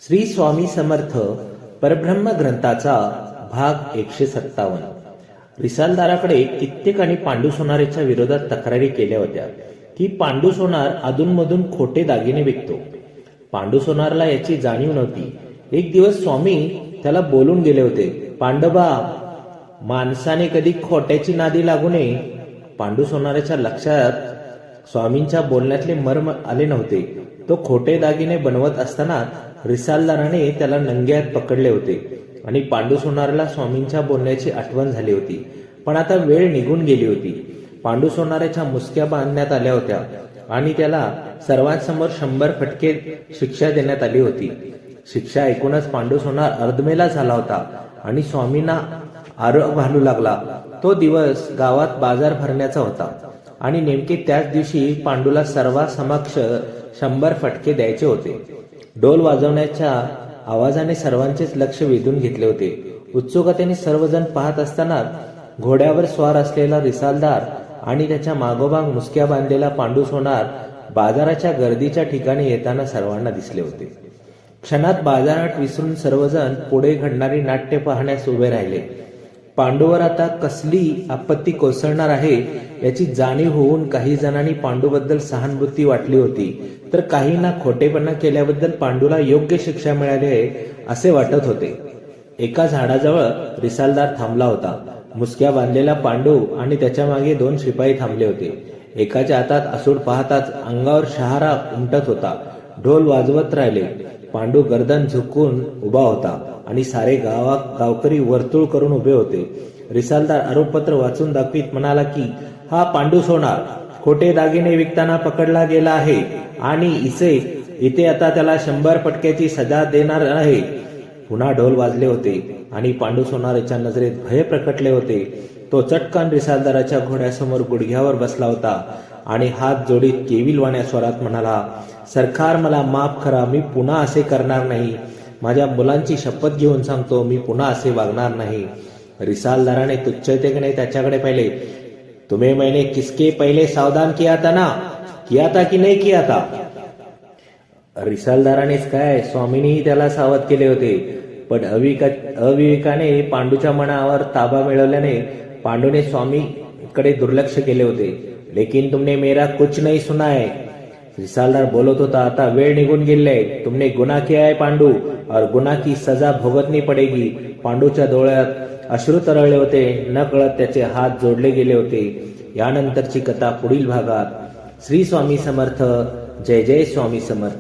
श्री स्वामी समर्थ परब्रह्म ग्रंथाचा भाग 157। रिसालदाराकडे कित्येकाने पांडू सोनारेच्या विरोधात तक्रारी केल्या होत्या की पांडू सोनार अधूनमधून खोटे दागिने विकतो। पांडू सोनारला याची जाणीव नव्हती। एक दिवस स्वामी त्याला बोलून गेले होते, पांडवा, माणसाने कधी खोट्याची नादी लागू नये। पांडू सोनाराच्या लक्षात स्वामींच्या बोलण्यातले मर्म आले नव्हते। तो खोटे दागिने बनवत असताना रिसालदाराने त्याला नंग्यात पकडले होते आणि पांडू सोनारला स्वामींच्या बोलण्याची आठवण झाली होती। पण आता वेळ निघून गेली होती। पांडू सोनाराच्या मुसक्या बांधण्यात आल्या होत्या आणि त्याला सर्वांसमोर 100 फटके शिक्षा देण्यात आली होती। शिक्षा ऐकूनच पांडू सोनार अर्धमेला झाला होता आणि स्वामींना आरोप घालू लागला। तो दिवस गावात बाजार भरण्याचा होता आणि नेमके त्याच दिवशी पांडूला सर्वांसमक्ष 100 फटके द्यायचे होते। डोल वाजवण्याच्या आवाजाने सर्वांचेच लक्ष वेधून घेतले होते। उत्सुकतेने सर्वजण पाहत असताना घोड्यावर स्वार असलेला रिसालदार आणि त्याच्या मागोमाग मुसक्या बांधलेला पांडू सोनार बाजाराच्या गर्दीच्या ठिकाणी येताना सर्वांना दिसले होते। क्षणात बाजारात विसरून सर्वजण पुढे घडणारी नाट्य पाहण्यास उभे राहिले। पांडूवर आता कसली आपत्ती कोसळणार आहे याची जाणीव होऊन काही जणांनी पांडूबद्दल सहानुभूती वाटली होती, तर काहींना खोटेपणा केल्याबद्दल पांडूला योग्य शिक्षा मिळाली आहे असे वाटत होते। एका झाडाजवळ रिसालदार थांबला होता। मुसक्या बांधलेला पांडू आणि त्याच्या मागे 2 शिपाई थांबले होते। एकाच्या हातात असूड पाहताच अंगावर शहारा उमटत होता। ढोल वाजवत राहिले। पांडू गर्दन झुकून उभा होता आणि सारे गावकरी वर्तुळ करून उभे होते। रिसालदार आरोपपत्र वाचून दाखवीत म्हणाला की हा पांडू सोनार खोटे दागिने विकताना पकडला गेला आहे आणि इथे आता त्याला 100 फटक्याची सजा देणार आहे। पुन्हा ढोल वाजले होते आणि पांडू सोनाराच्या नजरेत भय प्रकटले होते। तो चटकन रिसालदाराच्या घोड्यासमोर गुडघ्यावर बसला होता आणि हात जोडीत केविलवाण्या स्वरात म्हणाला, सरकार मला माफ करा, मी पुन्हा असे करणार नाही। माझ्या मुलांची शपथ घेऊन सांगतो, मी पुन्हा असे वागणार नाही। रिसालदाराने तुच्छतेने त्याच्याकडे पाहिले। तुम्हें मैंने किसके पहले सावधान किया था ना, किया था कि नहीं किया था? रिसालदारानेच काय, स्वामींनीही त्याला सावध केले होते। पण अविवेकाने पांडूच्या मनावर ताबा मिळवल्याने पांडूने स्वामीकडे दुर्लक्ष केले होते। लेकिन तुमने मेरा कुछ नहीं सुना है, रिसालदार बोलत होता। आता वेळ निघून गेली आहे। तुमने गुन्हा किया है पांडू, और गुन्हा की सजा भोगतनी पडेगी। पांडूच्या डोळ्यात अश्रू तरळले होते। न कळत त्याचे हात जोडले गेले होते। यानंतरची कथा पुढील भागात। श्री स्वामी समर्थ। जय जय स्वामी समर्थ।